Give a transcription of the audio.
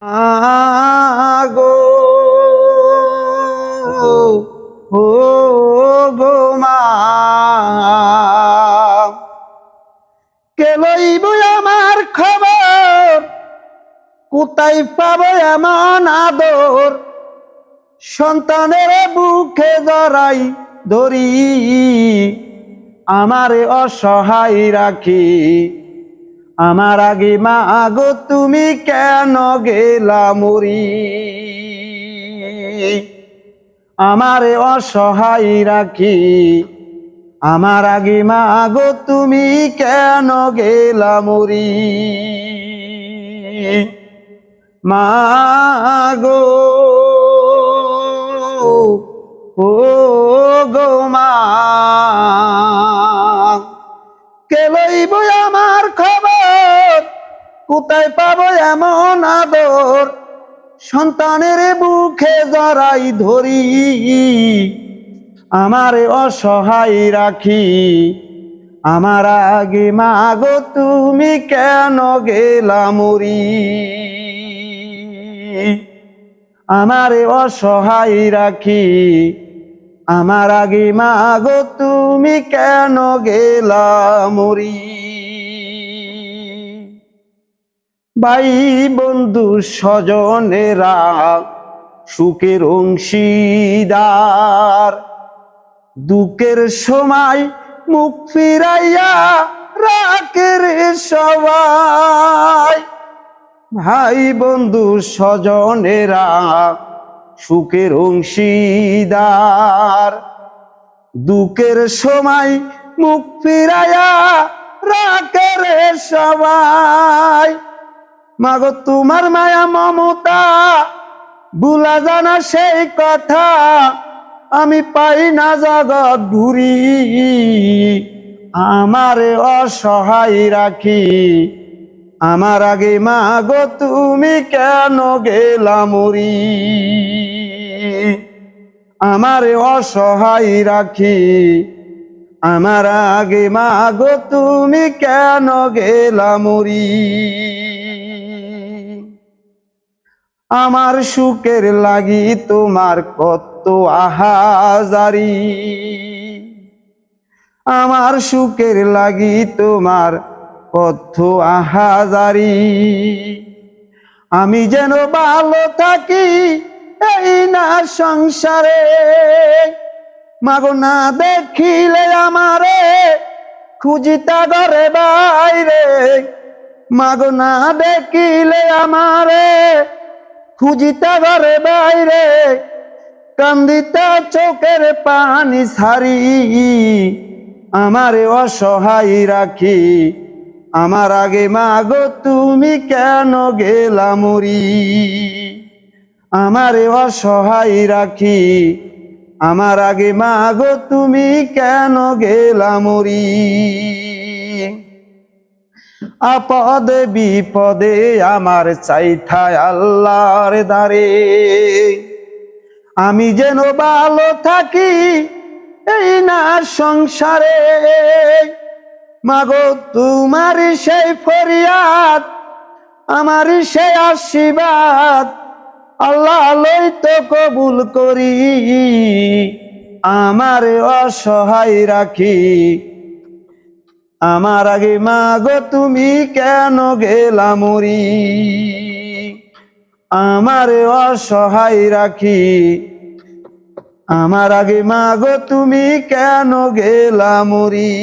আগো ও গো মা, কে লইব আমার খবর, কোথায় পাবো এমন আদর, সন্তানের বুকে জড়াই ধরি, আমারে অসহায় রাখি। আমার আগে মা গো তুমি কেন গেলা মরি, আমারে অসহায় রাখি। আমার আগে মা গো তুমি কেন গেলা মরি, মা গো ও গো মা, কে লইব আমার খবর, কোথায় পাবো এমন আদর, সন্তানের বুকে জড়াই ধরি, আমারে অসহায় রাখি। আমার আগে মা গো তুমি কেন গেলা মরি, আমারে অসহায় রাখি। আমার আগে মা গো তুমি কেন গেলা মরি। ভাই বন্ধু স্বজনেরা সুখের অংশীদার, দুঃখের সময় মুখ ফিরাইয়া রাখে রে সবাই। ভাই বন্ধু স্বজনেরা সুখের অংশীদার, দুঃখের সময় মুখ ফিরাইয়া রাখে রে সবাই। মাগো তোমার মায়া মমতা ভুলা জানা সেই কথা, আমি পাই না জগৎ ঘুরি, আমারে অসহায় রাখি। আমার আগে মা গো তুমি কেন গেলা মরি, আমারে অসহায় রাখি। আমার আগে মা গো তুমি কেন গেলা মরি। আমার সুখের লাগি তোমার কত আহাজারি, আমার সুখের লাগি তোমার কত আহাজারি। আমি যেন ভালো থাকি এই না সংসারে, মাগো না দেখিলে আমারে খুঁজিতা ঘরে বাইরে, মাগো না দেখিলে আমারে খুঁজিতা ঘরে বাইরে, কান্দিতা চোখের পানি ছাড়ি, আমারে অসহায় রাখি। আমার আগে মা গো তুমি কেন গেলা মরি, আমারে অসহায় রাখি। আমার আগে মা গো তুমি কেন গেলা মরি। আপদে বিপদে আমার চাইথায় আল্লাহর দ্বারে, আমি যেন ভালো থাকি এই না সংসারে। মাগো তোমার সেই ফরিয়াদ, আমার সেই আশীর্বাদ, আল্লাহ লইতো কবুল করি, আমার অসহায় রাখি। আমার আগে মা গো তুমি কেন গেলা মরি, আমার অসহায় রাখি। আমার আগে মা গো তুমি কেন গেলা মরি।